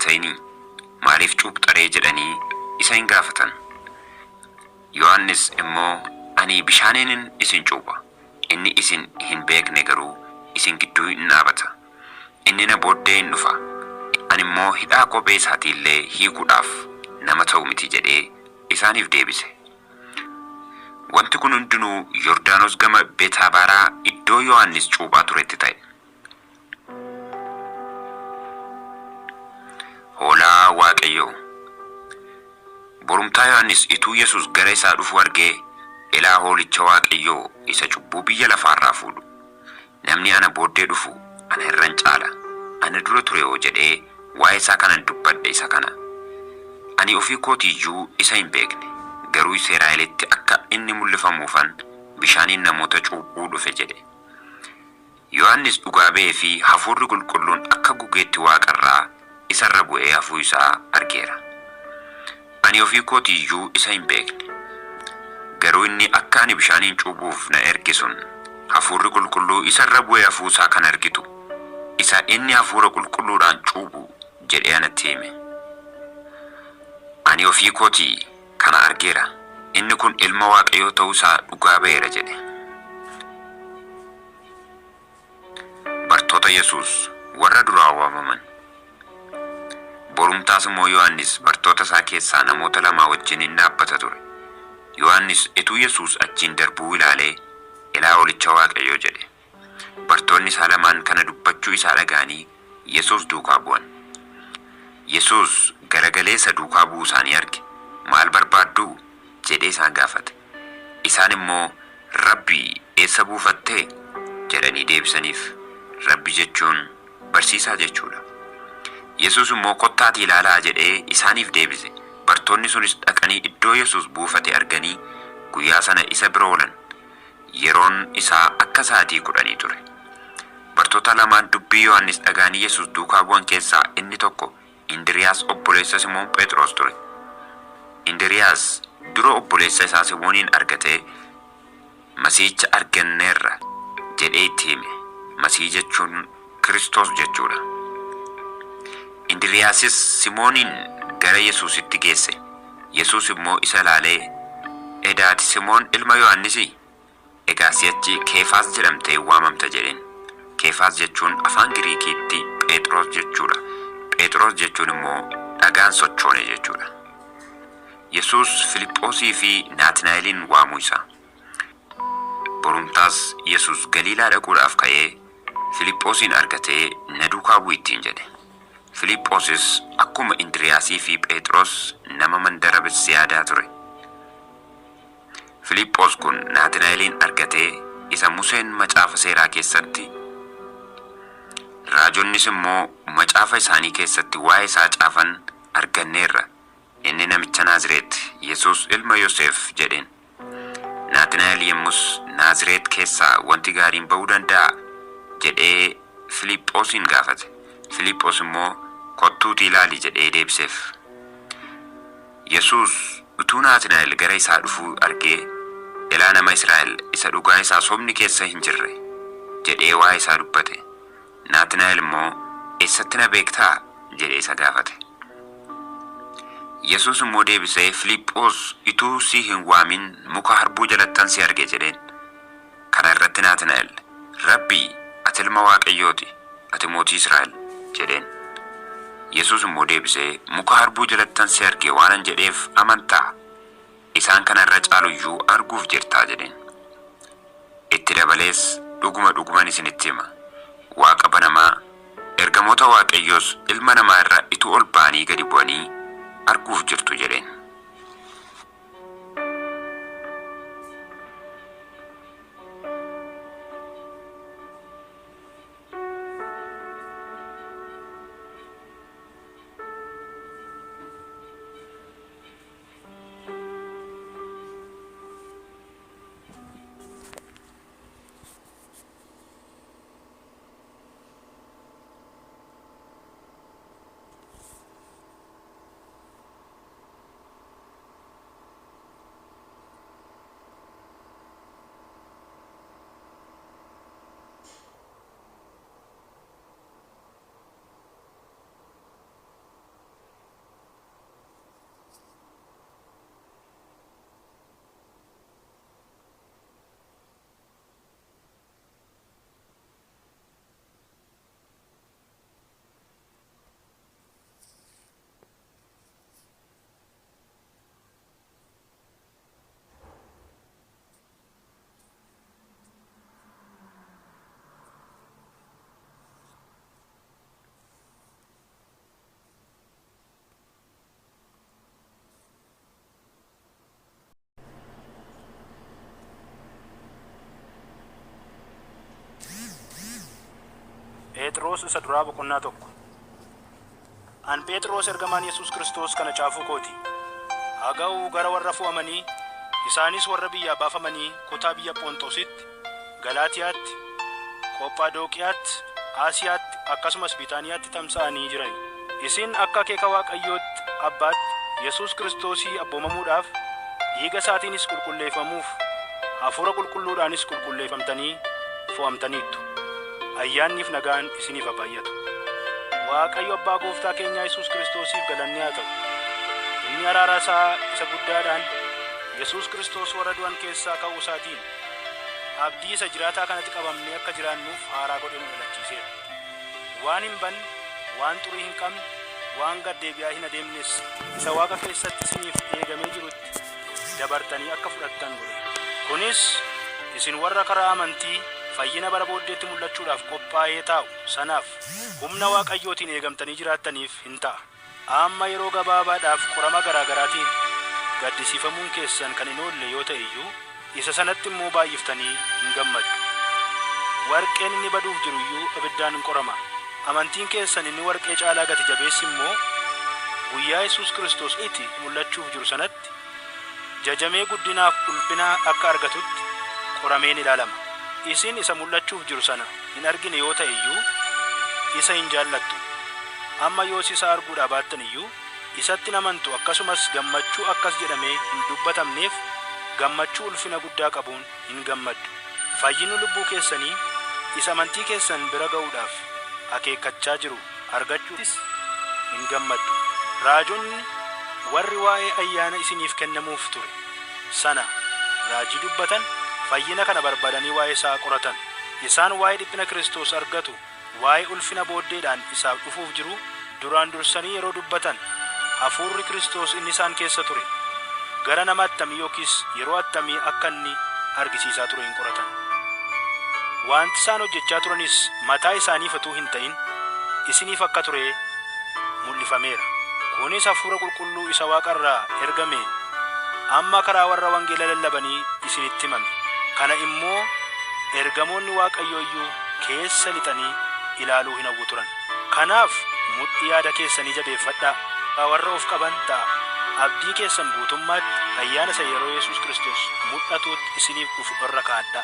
ta'ini maaliif cuupharee jedhanii isa hin gaafatan. Yohannis immoo ani bishaaniin isin cuupha, inni isin hin beekne garuu isin gidduu hin dhaabata. Inni na booddee hin dhufa, ani immoo hidhaa kophee isaatiillee hiikuudhaaf nama ta'u miti jedhee isaaniif deebise. Wanti kun hundinuu Yordaanos gama Beetaabaraa iddoo Yohannis cuuphaa turetti ta'e. Hoolaa Waaqayyoo. Borumtaa Yohannis ituu Yesuus gara isaa dhufu argee, ilaa hoolicha Waaqayyoo isa cubbuu biyya lafaarraa fuudhu. Namni ana booddee dhufu ana irran caala, ana dura ture yoo jedhee waa'ee isaa kanan dubbadhe isa kana. Ani ofii kootiiyyuu isa hin beekne, garuu Israa'elitti akka inni mul'ifamuufan bishaaniin namoota cuuphuu dhufe jedhe. Yohannis dhugaa ba'ee fi hafuurri qulqulluun akka gugeetti waaqarraa isarra bu'ee hafuu isaa argeera. Ani ofii kootiiyyuu isa hin beekne, garuu inni akka ani bishaaniin cuuphuuf na erge sun hafuurri qulqulluu isarra bu'ee hafuu isaa kan argitu isa inni hafuura qulqulluudhaan cuuphu jedhee anatti hime. Ani ofii kootii kana argeera, inni kun ilma Waaqayyoo ta'uu isaa dhugaa ba'eera jedhe. Bartoota Yesuus warra duraa waamaman. Borumtaas immoo Yohannis bartoota isaa keessaa namoota lama wajjin hin dhaabbata ture. Yohannis ituu Yesuus achiin darbuu ilaalee, ilaa hoolicha Waaqayyoo jedhe. Bartoonni isaa lamaan kana dubbachuu isaa dhaga'anii Yesuus duukaa bu'an. Yesuus garagalee isa duukaa bu'uu isaanii arge. Maal barbaaddu jedhee isaan gaafate. Isaan immoo Rabbii eessa buufattee jedhanii deebisaniif. Rabbi jechuun barsiisaa jechuudha. Yesuus immoo kottaatii ilaalaa jedhee isaaniif deebise. Bartoonni sunis dhaqanii iddoo Yesuus buufate arganii guyyaa sana isa bira oolan. Yeroon isaa akka sa'aatii 10 ture. Bartoota lamaan dubbii Yohannis dhaga'anii Yesuus duukaa bu'an keessaa inni tokko Indiriyaas obboleessa Simoon Phexros ture. Indiriyaas dura obboleessa isaa Simooniin argatee Masiihicha arganneerra jedhee itti hime. Masiihii jechuun Kiristoos jechuudha. Indiriyaasis Simooniin gara Yesuusitti geesse. Yesuus immoo isa ilaalee, edaati Simoon ilma Yohannisii? Egaa si'achi Keefaas jedhamtee waamamta jedheen. Keefaas jechuun afaan Giriikiitti Phexros jechuudha. Phexros jechuun immoo dhagaan sochoone jechuudha. Yesuus Filiphoosii fi Naatnaa'eliin waamuu isaa. Borumtaas Yesuus Galiilaa dhaquudhaaf ka'ee Filiphoosiin argatee na duukaa bu'i ittiin jedhe. Filiphoosis akkuma Indiriyaasii fi Phexros nama mandara Betsaydaa ture. Filiphoos kun Naatnaa'eliin argatee isa Museen macaafa seeraa keessatti, raajonnis immoo macaafa isaanii keessatti waa'ee isaa caafan arganneerra, inni namicha Naazreet Yesuus ilma Yoosef jedheen. Naatnaa'el yommus Naazreet keessaa wanti gaariin ba'uu danda'a jedhee Filiphoosiin gaafate. Filiphoos immoo kottuutii ilaali jedhee deebiseef. Yesuus utuu Naatnaa'el gara isaa dhufuu argee, ilaa nama Israa'el isa dhugaa isaa sobni keessa hin jirre jedhee waa'ee isaa dubbate. Naatnaa'el immoo eessatti na beektaa jedhee isa gaafate. Yesuus immoo deebisee Filiphoos utuu si hin waamin muka harbuu jalattan si arge jedheen. Kana irratti Naatnaa'el, Rabbii ati ilma Waaqayyooti, ati mootii Israa'el jedheen. Yesuus immoo deebisee, muka harbuu jalattan si arge waanan jedheef amantaa? Isaan kana irra caaluyyuu arguuf jirtaa jedheen. Itti dabalees dhuguman isinitti hima, Waaqa banamaa ergamoota Waaqayyoos ilma namaa irra ituu ol ba'anii gadi bu'anii arguuf jirtu jedheen. Phexros isa duraa boqonnaa tokko. An Phexros ergamaan Yesuus Kiristoos kana caafuu kooti. Haa ga'u gara warra fo'amanii isaanis warra biyyaa baafamanii kutaa biyya Phonxoositti, Galaatiyaatti, Qophadooqiyaatti, Aasiyaatti akkasumas Bitaaniyaatti tamsa'anii jiran. Isin akka akeeka Waaqayyootti Abbaatti Yesuus Kiristoosii abboomamuudhaaf dhiiga isaatiinis qulqulleeffamuuf hafuura qulqulluudhaanis qulqulleeffamtanii fo'amtaniittu. Ayyaanniif nagaan isiniif haa baay'atu. Waaqayyo Abbaa Gooftaa keenya Yesuus Kiristoosiif galanni haa ta'u. Inni araara isaa isa guddaadhaan Yesuus Kiristoos warra du'an keessaa ka'uu isaatiin abdii isa jiraataa kanatti qabamnee akka jiraannuuf haaraa godhee nu dhalachiiseera. Waan hin banne, waan xurii hin qabne, waan gad deebi'aa hin adeemnes isa Waaqa keessatti isiniif eegamee jirutti dabartanii akka fudhattan godhe. Kunis isin warra karaa amantii fayyina bara booddeetti mul'achuudhaaf qophaa'ee taa'u sanaaf humna Waaqayyootiin eegamtanii jiraattaniif hin ta'a. Amma yeroo gabaabaadhaaf qorama garaagaraatiin gaddisiifamuun keessan kan hin oolle yoo ta'e iyyuu isa sanatti immoo baay'iftanii hin gammaddu. Warqeen inni baduuf jiru iyyuu ibiddaan hin qorama. Amantiin keessan inni warqee caalaa gati jabeessi immoo guyyaa Yesuus Kiristoos itti mul'achuuf jiru sanatti jajamee guddinaaf ulfina akka argatutti qorameen ilaalama. Isin isa mul'achuuf jiru sana hin argine yoo ta'e iyyuu isa hin jaallattu. Amma yoos isa arguudhaa baattan iyyuu isatti hin amantu. Akkasumas gammachuu akkas jedhamee hin dubbatamneef gammachuu ulfina guddaa qabuun hin gammaddu. Fayyinni lubbuu keessanii isa amantii keessan bira ga'uudhaaf akeekkachaa jiru argachuutis hin gammaddu. Raajonni warri waa'ee ayyaana isiniif kennamuuf ture sana raajii dubbatan fayyina kana barbaadanii waa'ee isaa qoratan. Isaan waa'ee dhiphina Kiristoos argatu, waa'ee ulfina booddeedhaan isaaf dhufuuf jiru duraan dursanii yeroo dubbatan hafuurri Kiristoos inni isaan keessa ture gara nama attamii yookiis yeroo attamii akka inni argisiisaa ture hin qoratan. Wanti isaan hojjechaa turanis mataa isaaniif utuu hin ta'in isiniif akka ture mul'ifameera. Kunis hafuura qulqulluu isa Waaqarraa ergameen amma karaa warra wangeela lallabanii isinitti himame. Kana immoo ergamoonni Waaqayyoo iyyuu keessa lixanii ilaaluu hin hawwu turan. Kanaaf mudhii yaada keessanii jabeeffadhaa. Warra of qaban ta'a. Abdii keessan guutummaatti ayyaana isa yeroo Yesuus Kiristoos mul'atuutti isiniif dhufu irra kaa'adhaa.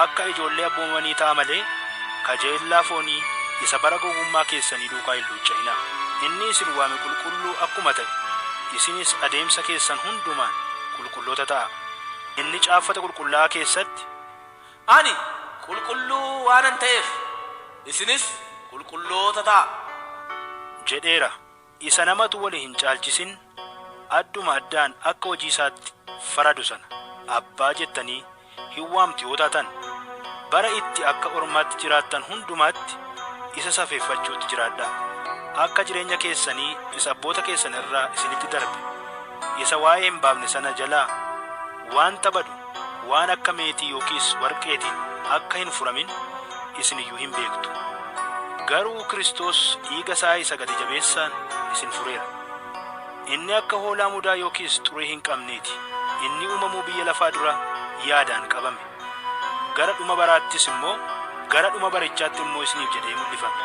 Akka ijoollee abboomanii ta'a malee kajeellaa foonii isa bara gowwummaa keessanii duukaa hin luucca'inaa. Inni isin waame qulqulluu akkuma ta'e isinis adeemsa keessan hundumaan qulqulloota ta'a. Inni caaffata qulqullaa'aa keessatti ani qulqulluu waanan ta'eef isinis qulqulloota ta'a jedheera. Isa namatu wali hin caalchisin adduma addaan akka hojii isaatti faradu sana abbaa jettanii hin waamtu yoo taatan bara itti akka ormaatti jiraattan hundumaatti isa safeeffachuutti jiraadhaa. Akka jireenya keessanii isa abboota keessan irraa isinitti darbe isa waa'ee hin baafne sana jalaa wanta badu waan akka meetii yookiis warqeetiin akka hin furamin isin iyyuu hin beektu. Garuu Kiristoos dhiiga isaa isa gati jabeessaan isin fureera. Inni akka hoolaa mudaa yookiis xurii hin qabneeti. Inni uumamuu biyya lafaa dura yaadaan qabame. Gara dhuma baraattis immoo gara dhuma barichaatti immoo isiniif jedhee mul'ifame.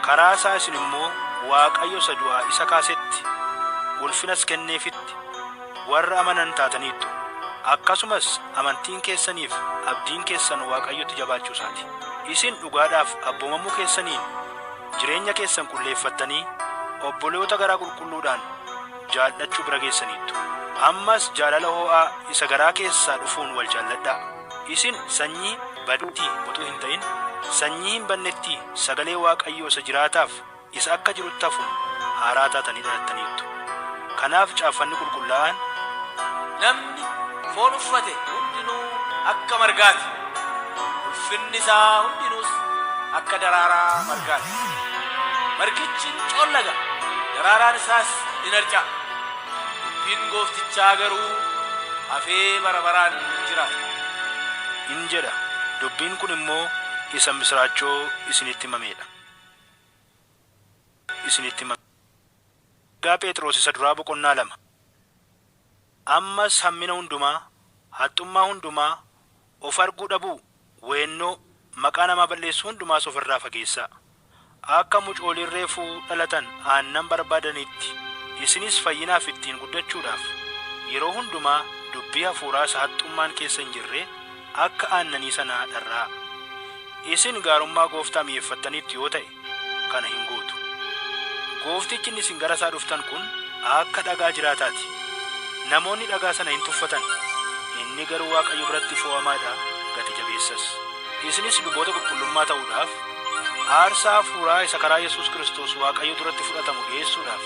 Karaa isaa isin immoo Waaqayyo isa du'aa isa kaasetti ulfinas kenneefitti warra amanan taataniittu. Akkasumas amantiin keessaniif abdiin keessan Waaqayyotti jabaachuu isaati. Isin dhugaadhaaf abboomamuu keessaniin jireenya keessan qulleeffattanii obboloota garaa qulqulluudhaan jaallachuu bira geessaniittu. Ammas jaalala ho'aa isa garaa keessaa dhufuun wal jaalladhaa. Isin sanyii baduutii utuu hin ta'in sanyii hin bannetti sagalee Waaqayyoo isa jiraataaf isa akka jirutti hafu haaraa taatanii dhalattaniittu. Kanaaf caaffanni qulqullaa'aan namni foon uffate hundinuu akka margaati, ulfinni isaa hundinuus akka daraaraa margaati. Margichi ni coollaga, daraaraan isaas in harca'a. Dubbiin gooftichaa garuu hafee bara baraan jiraata in jedha. Dubbiin kun immoo isa misraachoo isinitti himameedha. Gaa Phexros isa duraa boqonnaa 2. Ammas hammina hundumaa, haxxummaa hundumaa, of arguu dhabuu, weennoo, maqaa namaa balleessu hundumaas ofirraa fageessaa. Akka mucooliin reefuu dhalatan aannan barbaadanitti isinis fayyinaaf ittiin guddachuudhaaf yeroo hundumaa dubbii hafuuraa sahaxxummaan keessa hin jirre akka aannanii sanaa dharraa. Isin gaarummaa Gooftaa mi'eeffattanitti yoo ta'e kana hin gootu. Gooftichi inni isin gara isaa dhuftan kun akka dhagaa jiraataati. Namoonni dhagaa sana hin tuffatan. Inni garuu Waaqayyo biratti fo'amaadha, gati jabeessas. Isinis luboota qulqullummaa ta'uudhaaf aarsaa hafuuraa isa karaa Yesuus Kiristoos Waaqayyo duratti fudhatamu dhi'eessuudhaaf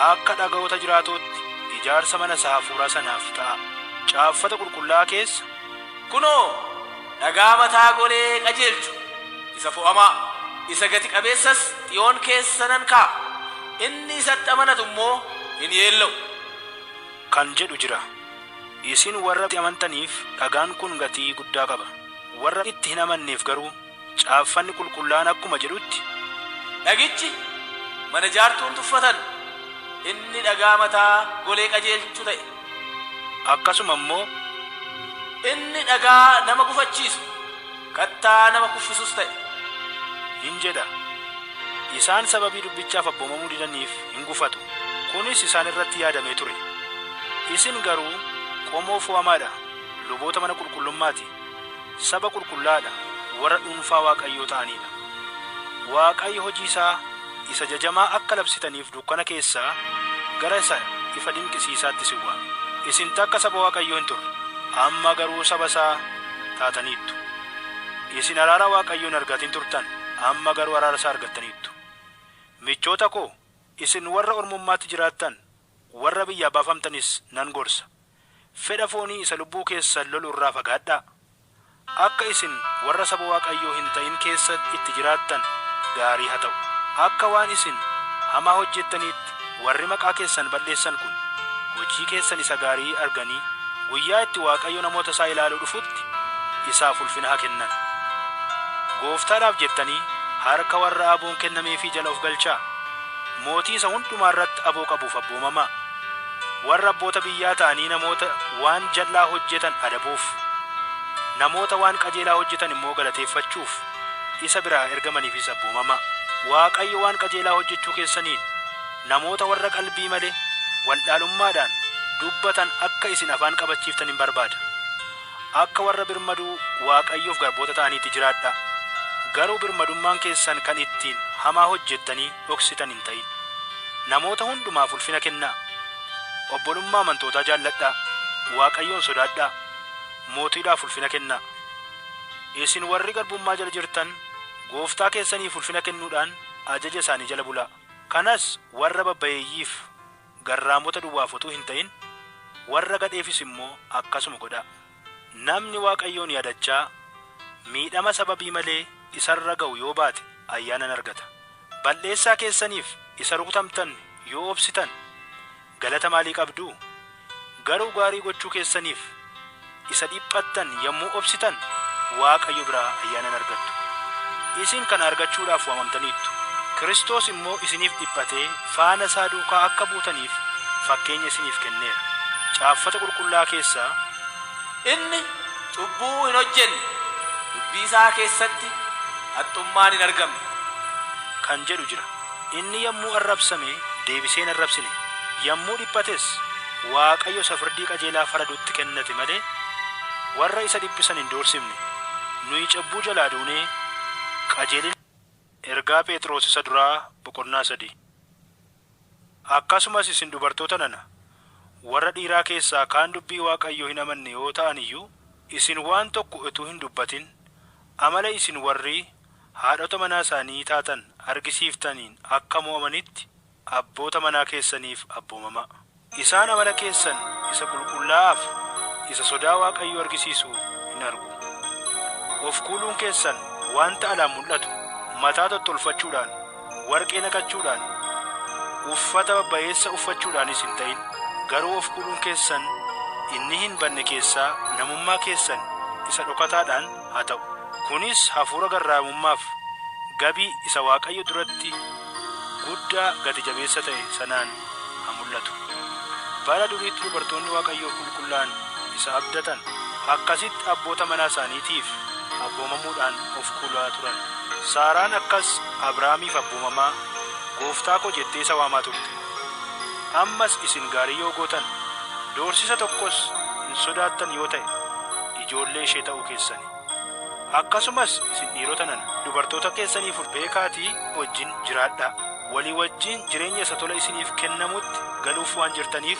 akka dhagaa'ota jiraatootti ijaarsa mana isaa hafuuraa sanaaf ta'a. Caaffata qulqullaa'aa keessa kunoo dhagaa mataa golee qajeelchu isa fo'amaa isa gati qabeessas Xiyoon keessa nan kaa'a. Inni isatti amanatu immoo hin yeella'u kan jedhu jira. Isin warra itti amantaniif dhagaan kun gatii guddaa qaba. Warra itti hin amanneef garuu caaffanni qulqullaa'aan akkuma jedhutti dhagichi mana jaartuun tuffatan inni dhagaa mataa golee qajeelchu ta'e. Akkasuma immoo inni dhagaa nama gufachiisu kattaa nama kuffisus ta'e hin jedha. Isaan sababii dubbichaaf abboomamuu didaniif hin gufatu. Kunis isaan irratti yaadamee ture. Isin garuu qomoo fo'amaadha, luboota mana qulqullummaati, saba qulqullaadha, warra dhuunfaa Waaqayyoo ta'anidha. Waaqayyo hojii isaa isa jajamaa akka labsitaniif dukkana keessaa gara isa ifa dinqisiisaatti isin waame. Isin takka saba Waaqayyoo hin turre, amma garuu saba isaa taataniittu. Isin araara Waaqayyoo hin argatin turtan, amma garuu araara isaa argattaniittu. Michoota koo, isin warra ormummaatti jiraattan, warra biyyaa baafamtanis nan gorsa. Fedha foonii isa lubbuu keessan lolu irraa fagaadhaa. Akka isin warra saba Waaqayyoo hin ta'in keessa itti jiraattan gaarii haa ta'u. Akka waan isin hamaa hojjettaniitti warri maqaa keessan balleessan kun hojii keessan isa gaarii arganii guyyaa itti Waaqayyo namoota isaa ilaaluu dhufutti isaaf ulfina haa kennan. Gooftaadhaaf jettanii harka warra aboon kennameefii jala of galchaa. Mootii isa hundumaa irratti aboo qabuuf abboomamaa. Warra abboota biyyaa ta'anii namoota waan jal'aa hojjetan adabuuf, namoota waan qajeelaa hojjetan immoo galateeffachuuf isa biraa ergamaniifis abboomamaa. Waaqayyo waan qajeelaa hojjechuu keessaniin namoota warra qalbii malee waldhaalummaadhaan dubbatan akka isin afaan qabachiiftan hin barbaada. Akka warra birmaduu Waaqayyoof garboota ta'aniitti jiraadhaa. Garuu birmadummaan keessan kan ittiin hamaa hojjettanii dhoksitan hin ta'in. Namoota hundumaaf ulfina kennaa. Obbolummaa amantootaa jaalladhaa. Waaqayyoon sodaadhaa. Mootiidhaaf ulfina kennaa. Isin warri garbummaa jala jirtan Gooftaa keessaniif ulfina kennuudhaan ajaja isaanii jala bulaa. Kanas warra babbayeeyyiif garraamota duwwaaf utuu hin ta'in warra gadheefis immoo akkasuma godhaa. Namni Waaqayyoon yaadachaa miidhama sababii malee isarra ga'u yoo baate ayyaanan argata. Balleessaa keessaniif isa rukutamtan yoo obsitan galata maalii qabduu? Garuu gaarii gochuu keessaniif isa dhiphattan yommuu obsitan Waaqayyo biraa ayyaanan argattu. Isin kana argachuudhaaf waamamtaniittu. Kiristoos immoo isiniif dhiphatee faana isaa duukaa akka buutaniif fakkeenya isiniif kenneera. Caaffata qulqullaa'aa keessaa inni cubbuu hin hojjenne, dubbii isaa keessatti haxxummaan hin argamne kan jedhu jira. Inni yommuu arrabsame deebisee hin arrabsine, yommuu dhiphates Waaqayyo isa firdii qajeelaa faradutti kennate malee warra isa dhiphisan hin doorsifne. Nuyi cubbuu jalaa duunee qajeelina. Ergaa Phexros isa duraa boqonnaa 3. Akkasumas isin dubartoota nana warra dhiiraa keessaa kaan dubbii Waaqayyoo hin amanne yoo ta'an iyyuu isin waan tokko utuu hin dubbatin amala isin warri haadhota manaa isaanii taatan argisiiftaniin akka mo'amanitti abboota manaa keessaniif abboomamaa. Isaan amala keessan isa qulqullaa'aaf isa sodaa Waaqayyoo argisiisu hin argu. Of kuuluun keessan wanta alaan mul'atu mataa tottolfachuudhaan, warqee naqachuudhaan, uffata babbayeessa uffachuudhaanis hin ta'in. Garuu of kuuluun keessan inni hin banne keessaa namummaa keessan isa dhokataadhaan haa ta'u. Kunis hafuura garraamummaaf gabii isa Waaqayyo duratti guddaa gati jabeessa ta'e sanaan haa mul'atu. Bara duriitti dubartoonni Waaqayyoo qulqullaa'an isa abdatan akkasitti abboota manaa isaaniitiif abboomamuudhaan of kulaa turan. Saaraan akkas Abrahaamiif abboomamaa gooftaa koo jettee isa waamaa turte. Ammas isin gaarii yoo gootan doorsisa tokkos hin sodaattan yoo ta'e ijoollee ishee ta'uu keessani. Akkasumas isin dhiirota nana dubartoota keessaniif beekaatii wajjin jiraadhaa. Walii wajjin jireenya isa tola isiniif kennamutti galuuf waan jirtaniif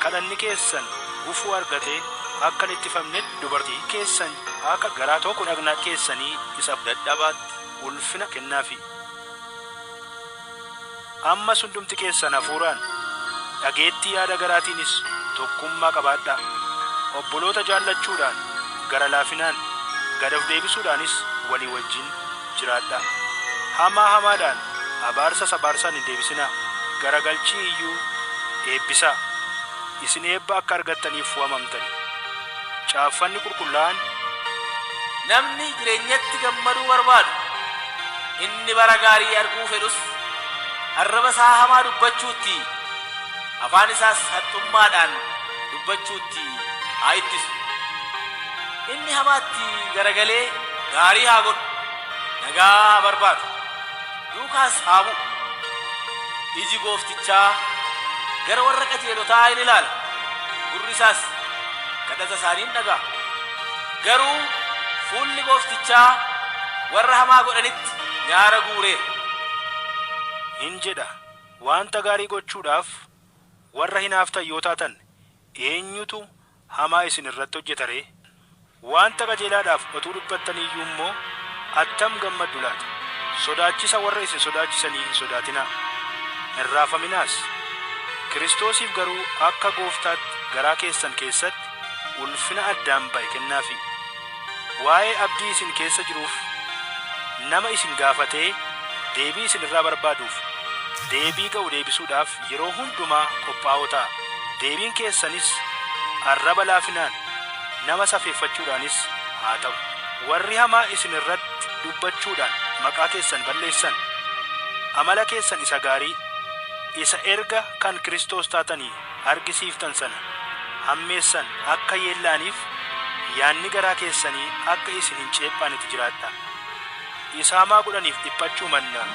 kadhanni keessan gufuu argatee akka hin ittifamnetti dubartii keessan akka garaa tokko dhagna keessanii isa dadhabaatti ulfina kennaafi. Ammas hundumti keessan hafuuraan dhageettii yaada garaatiinis tokkummaa qabaadhaa. Obboloota jaallachuudhaan gara laafinaan gad of deebisuudhaanis walii wajjin jiraadhaa. Hamaa hamaadhaan abaarsas abaarsaan hin deebisinaa. Garagalchii iyyuu eebbisaa. Isin eebba akka argattaniif waamamtani. Caaffanni qulqullaa'aan namni jireenyatti gammaduu barbaadu inni bara gaarii arguu fedhus arraba isaa hamaa dubbachuutti afaan isaas haxxummaadhaan dubbachuutti haa ittisu. Inni hamaatti garagalee gaarii haa godhu, nagaa haa barbaadu, duukaas haa bu'u. Iji gooftichaa gara warra qajeelotaa in ilaala, gurri isaas kadhata isaanii in dhaga'a. Garuu fuulli gooftichaa warra hamaa godhanitti nyaara guureera. Hin jedha wanta gaarii gochuudhaaf warra hinaaftan yoo taatan eenyutu hamaa isin irratti hojjeta ree? Wanta qajeelaadhaaf otuu dubbattanii iyyuu immoo attam gammaddu laata. Sodaachisa warra isin sodaachisanii hin sodaatinaa, hin raafaminaas. Kiristoosiif garuu akka gooftaatti garaa keessan keessatti ulfina addaan ba'e kennaafi. Waa'ee abdii isin keessa jiruuf nama isin gaafatee deebii isin irraa barbaaduuf deebii ga'u deebisuudhaaf yeroo hundumaa qophaa'oo ta'a. Deebiin keessanis arraba laafinaan nama safeeffachuudhaanis haa ta'u. Warri hamaa isin irratti dubbachuudhaan maqaa keessan balleessan amala keessan isa gaarii isa erga kan Kiristoos taatanii argisiiftan sana hammeessan akka yeellaaniif yaanni garaa keessanii akka isin hin ceephaanitti jiraadhaa. Isa hamaa godhaniif dhiphachuu mannaa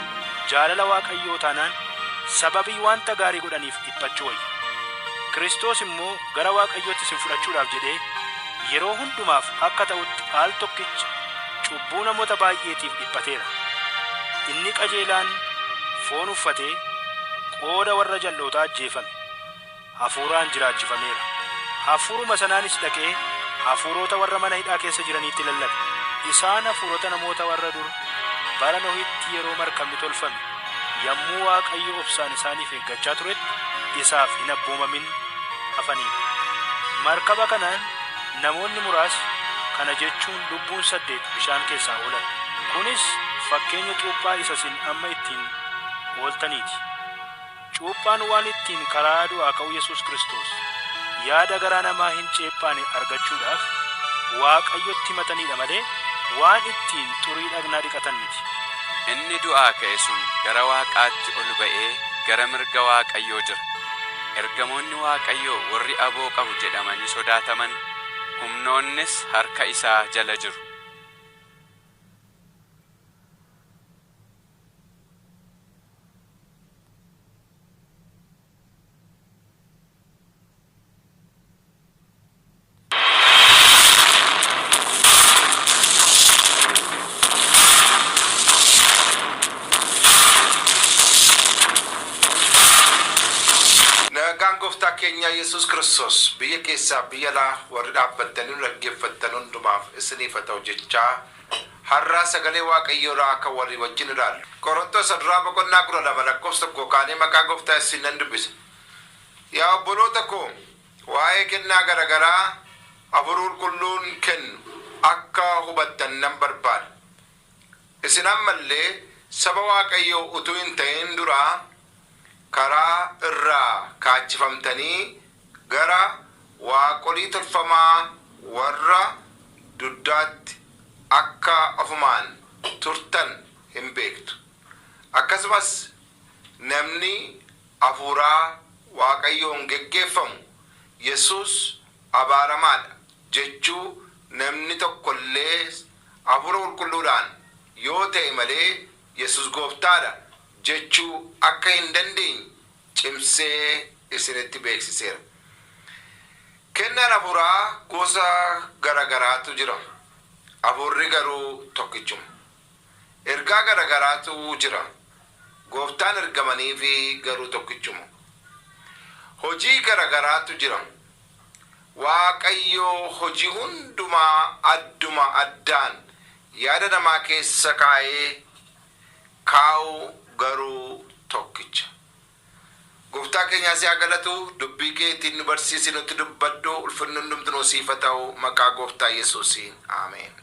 jaalala Waaqayyoo taanaan sababii wanta gaarii godhaniif dhiphachuu wayya. Kiristoos immoo gara Waaqayyootti isin fudhachuudhaaf jedhee yeroo hundumaaf akka ta'utti al tokkicha cubbuu namoota baay'eetiif dhiphateera. Inni qajeelaan foon uffatee qooda warra jal'ootaa ajjeefame, hafuuraan jiraachifameera. Hafuuruma sanaanis dhaqee hafuurota warra mana hidhaa keessa jiraniitti lallabe. Isaan hafuurota namoota warra dur bara Nohitti yeroo markabni tolfame yommuu Waaqayyo obsaan isaaniif eeggachaa turetti isaaf hin abboomamin hafaniidha. Markaba kanaan namoonni muraasni kana jechuun lubbuun 8 bishaan keessaa oolan. Kunis fakkeenya cuuphaa isa isin amma ittiin ooltaniiti. Cuuphaan waan ittiin karaa du'aa ka'uu Yesuus Kiristoos yaada garaa namaa hin ceephaane argachuudhaaf Waaqayyotti himataniidha malee waan ittiin xurii dhagnaa dhiqatan miti. Inni du'aa ka'e sun gara Waaqaatti ol ba'ee gara mirga Waaqayyoo jira. Ergamoonni Waaqayyoo warri aboo qabu jedhamanii sodaataman humnoonnis harka isaa jala jiru. Keenya Yesuus Kiristoos biyya keessaa biyya alaa warri dhaabbattanii dhaggeeffattan hundumaaf isiniif haa ta'u jechaa har'aa sagalee Waaqayyoodhaa akka walii wajjin ilaallu. Qorontos duraa boqonnaa 12 lakkoofsa 1 kaanee maqaa Gooftaa isin nan dubbisa. Yaa obboloota koo waa'ee kennaa garagaraa Hafuurri Qulqulluun kennu akka hubattan nan barbaada. Isin ammallee saba Waaqayyoo utuu hin ta'in duraa karaa irraa kaachifamtanii gara waaqolii tolfamaa warra duddaatti akka ofumaan turtan hin beektu. Akkasumas namni hafuuraa Waaqayyoon geggeeffamu Yesuus abaaramaadha jechuu namni tokkollee hafuura qulqulluudhaan yoo ta'e malee Yesuus gooftaadha jechuu akka hin dandeenye cimsee isinitti beeksiseera. Kennaan hafuuraa gosa garagaraatu jira. Hafuurri garuu tokkichuma. Ergaa garagaraatu jira. Gooftaan ergamanii fi garuu tokkichuma. Hojii garagaraatu jira. Waaqayyo hojii hundumaa adduma addaan yaada namaa keessa kaa'u garuu tokkicha. Gooftaa keenya si galatu dubbii keetiin nu barsiisi nutti dubbadhu ulfinni hundumtuu siif haa ta'u maqaa Gooftaa Yesuusiin ameen.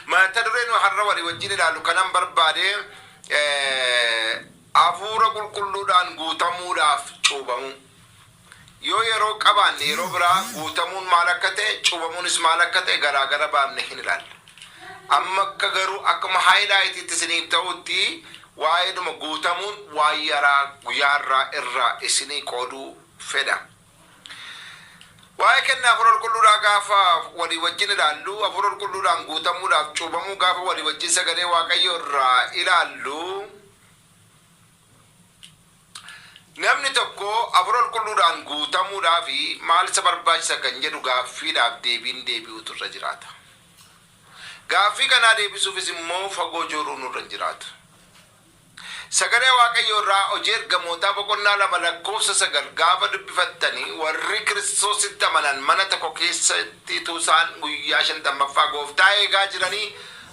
Mata dureen har'a walii wajjin ilaallu kanan barbaade hafuura qulqulluudhaan guutamuudhaaf cuubamu. Yoo yeroo qabaanne yeroo biraa guutamuun maal akka ta'e cuubamuunis maal akka ta'e garaagara baafne hin ilaalla. Amma akka garuu akkuma haayilaayitiitti isiniif ta'utti waa'eedhuma guutamuun waa'ee guyyaarraa irraa isinii qooduu fedha. Waa'ee kennaa hafuura qulqulluudhaa gaafa walii wajjin ilaallu hafuura qulqulluudhaan guutamuudhaaf cuubamuu gaafa walii wajjin sagalee Waaqayyoo irraa ilaallu namni tokko hafuura qulqulluudhaan guutamuudhaaf maal isa barbaachisa kan jedhu gaaffiidhaaf deebi'uutu irra jiraata. Gaaffii kanaa deebisuufis immoo fagoo jooruu nurra jiraata. Sagalee Waaqayyoo irraa hojii ergamootaa boqonnaa 2 lakkoofsa 9 gaafa dubbifattanii warri Kiristoositti amanan mana tokko keessatti isaan guyyaa 50ffaa gooftaa eegaa jiranii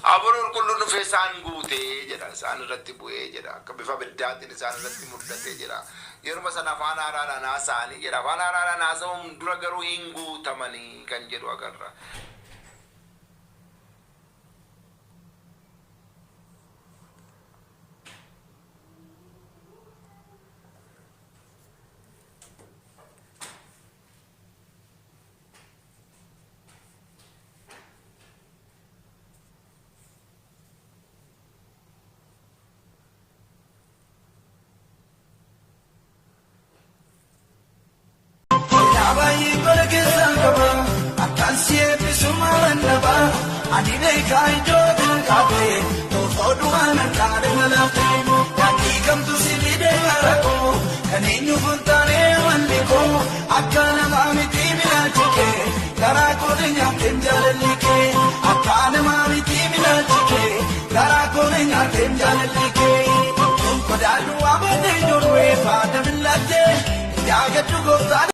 hafuurri qulqulluun dhufee isaan guutee jedha. Isaan irratti bu'ee jedha. Akka bifa biddaatiin isaan irratti mul'atee jedha. Yeruma sana afaan haaraadhaan haasa'anii jedha. Afaan haaraadhaan haasa'uun dura garuu hin guutamanii kan jedhu agarra. Godaan waa baadhee ijoollee faana miillate yaa gaddu gooftaan